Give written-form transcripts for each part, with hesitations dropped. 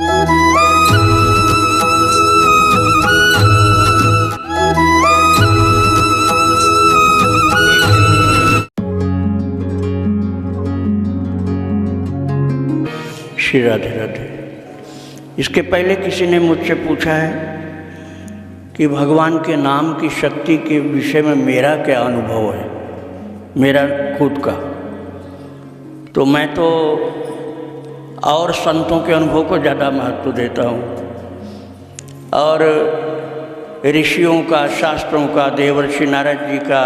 श्री राधे राधे। इसके पहले किसी ने मुझसे पूछा है कि भगवान के नाम की शक्ति के विषय में मेरा क्या अनुभव है, मेरा खुद का। तो मैं तो और संतों के अनुभव को ज़्यादा महत्व देता हूँ, और ऋषियों का, शास्त्रों का, देवर्षि नारद जी का,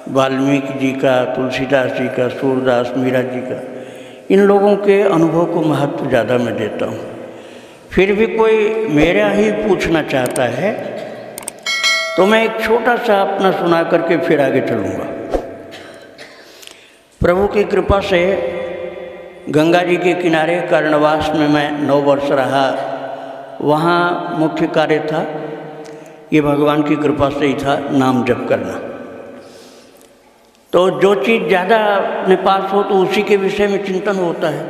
वाल्मीकि जी का, तुलसीदास जी का, सूरदास, मीरा जी का, इन लोगों के अनुभव को महत्व ज़्यादा मैं देता हूँ। फिर भी कोई मेरा ही पूछना चाहता है तो मैं एक छोटा सा अपना सुना करके फिर आगे चलूँगा। प्रभु की कृपा से गंगा जी के किनारे कर्णवास में मैं 9 वर्ष रहा। वहाँ मुख्य कार्य था, ये भगवान की कृपा से ही था, नाम जप करना। तो जो चीज़ ज़्यादा अपने पास हो तो उसी के विषय में चिंतन होता है।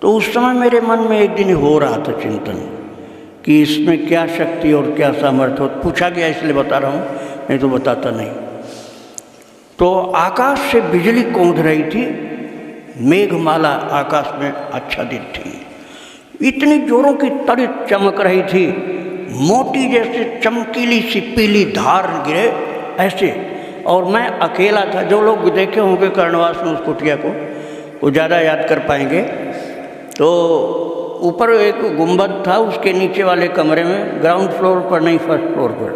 तो उस समय मेरे मन में एक दिन हो रहा था चिंतन कि इसमें क्या शक्ति और क्या सामर्थ्य हो। पूछा गया इसलिए बता रहा हूँ, नहीं तो बताता नहीं। तो आकाश से बिजली कौंध रही थी, मेघमाला आकाश में आच्छादित थी, इतनी जोरों की तड़ित चमक रही थी, मोटी जैसे चमकीली सी पीली धार गिरे ऐसे। और मैं अकेला था। जो लोग देखे होंगे कर्णवास में उस कुटिया को वो ज़्यादा याद कर पाएंगे। तो ऊपर एक गुंबद था, उसके नीचे वाले कमरे में, ग्राउंड फ्लोर पर नहीं, फर्स्ट फ्लोर पर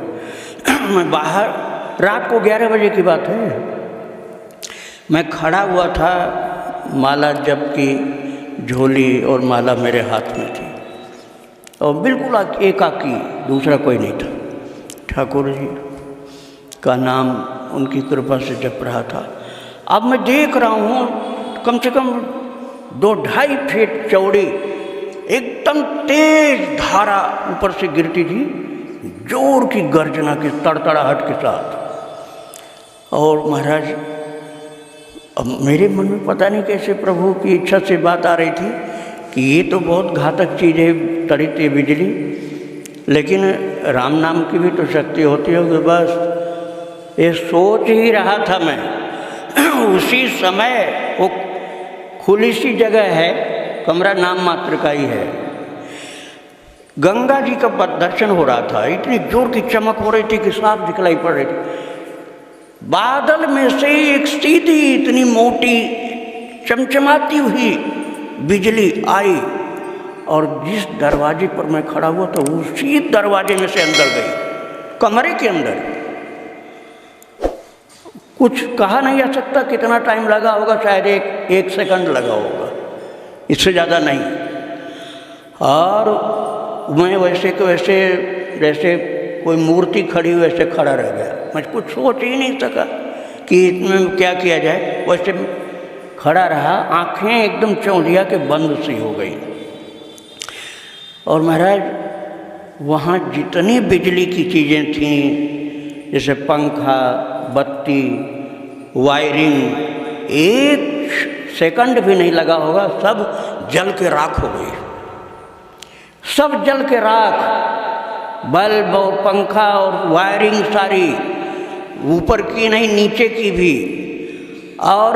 मैं बाहर, रात को 11 बजे की बात है, मैं खड़ा हुआ था, माला जप की झोली और माला मेरे हाथ में थी, और बिल्कुल एकाकी, दूसरा कोई नहीं था। ठाकुर जी का नाम उनकी कृपा से जप रहा था। अब मैं देख रहा हूँ कम से कम 2-2.5 फीट चौड़ी एकदम तेज धारा ऊपर से गिरती थी, जोर की गर्जना के तड़तड़ाहट के साथ। और महाराज, अब मेरे मन में पता नहीं कैसे प्रभु की इच्छा से बात आ रही थी कि ये तो बहुत घातक चीज़ है, तड़ित बिजली, लेकिन राम नाम की भी तो शक्ति होती होगी। बस ये सोच ही रहा था मैं। उसी समय वो खुली सी जगह है, कमरा नाम मात्र का ही है, गंगा जी का दर्शन हो रहा था। इतनी जोर की चमक हो रही थी कि साफ दिखलाई पड़ रही थी। बादल में से एक सीधी इतनी मोटी चमचमाती हुई बिजली आई, और जिस दरवाजे पर मैं खड़ा हुआ था उसी दरवाजे में से अंदर गई, कमरे के अंदर। कुछ कहा नहीं जा सकता कितना टाइम लगा होगा, शायद एक सेकंड लगा होगा, इससे ज़्यादा नहीं। और मैं वैसे के वैसे, जैसे कोई मूर्ति खड़ी हुई वैसे खड़ा रह गया। मैं कुछ सोच ही नहीं सका कि इसमें क्या किया जाए, वैसे खड़ा रहा, आँखें एकदम चौंधिया के बंद सी हो गई। और महाराज, वहाँ जितनी बिजली की चीज़ें थीं, जैसे पंखा, बत्ती, वायरिंग, एक सेकंड भी नहीं लगा होगा, सब जल के राख हो गई। सब जल के राख, बल्ब और पंखा और वायरिंग सारी, ऊपर की नहीं नीचे की भी। और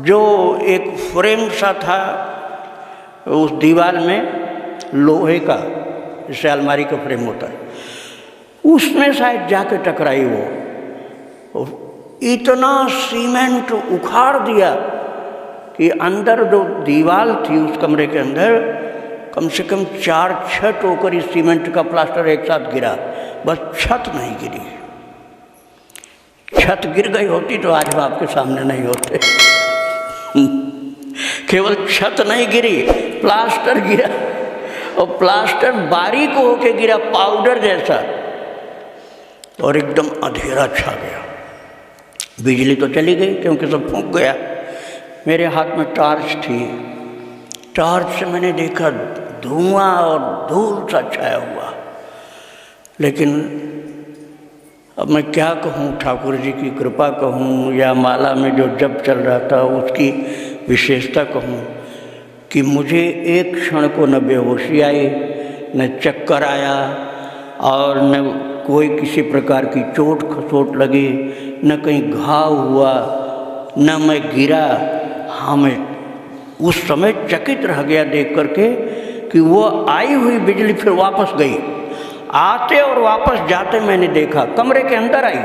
जो एक फ्रेम सा था उस दीवार में लोहे का, जैसे अलमारी का फ्रेम होता है, उसमें शायद जाके टकराई वो। इतना सीमेंट उखाड़ दिया कि अंदर जो दीवार थी उस कमरे के अंदर कम से कम 4-6 टोकरी सीमेंट का प्लास्टर एक साथ गिरा। बस छत नहीं गिरी। छत गिर गई होती तो आज हम आपके सामने नहीं होते। केवल छत नहीं गिरी, प्लास्टर गिरा, और प्लास्टर बारीक होके गिरा, पाउडर जैसा, और एकदम अंधेरा छा गया। बिजली तो चली गई क्योंकि सब फूंक गया। मेरे हाथ में टॉर्च थी, टॉर्च से मैंने देखा धुआं और धूल सा छाया हुआ। लेकिन अब मैं क्या कहूँ, ठाकुर जी की कृपा कहूँ या माला में जो जप चल रहा था उसकी विशेषता कहूँ, कि मुझे एक क्षण को न बेहोशी आई, न चक्कर आया, और न कोई किसी प्रकार की चोट खसोट लगी, न कहीं घाव हुआ, न मैं गिरा। हाँ, मैं उस समय चकित रह गया देख करके कि वो आई हुई बिजली फिर वापस गई। आते और वापस जाते मैंने देखा, कमरे के अंदर आई,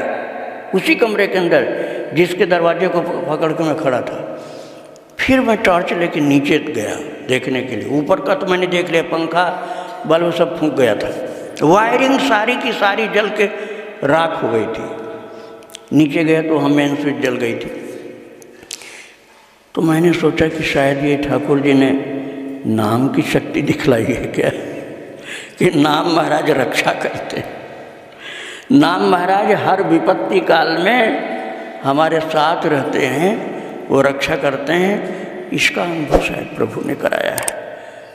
उसी कमरे के अंदर जिसके दरवाजे को पकड़ के मैं खड़ा था। फिर मैं टॉर्च लेके नीचे गया देखने के लिए। ऊपर का तो मैंने देख लिया, पंखा बल्ब सब फूंक गया था, वायरिंग सारी की सारी जल के राख हो गई थी। नीचे गया तो मेन स्विच जल गई थी। तो मैंने सोचा कि शायद ये ठाकुर जी ने नाम की शक्ति दिखलाई है क्या, कि नाम महाराज रक्षा करते हैं। नाम महाराज हर विपत्ति काल में हमारे साथ रहते हैं, वो रक्षा करते हैं। इसका अनुभव शायद प्रभु ने कराया है।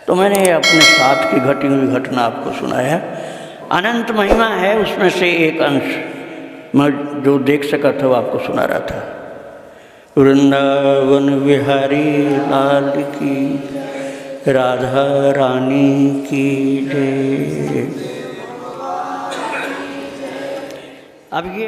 तो मैंने अपने साथ की घटी हुई घटना आपको सुनाया। अनंत महिमा है, उसमें से एक अंश मैं जो देख सका था वो आपको सुना रहा था। वृंदावन बिहारी लाल की, राधा रानी की जय। अब ये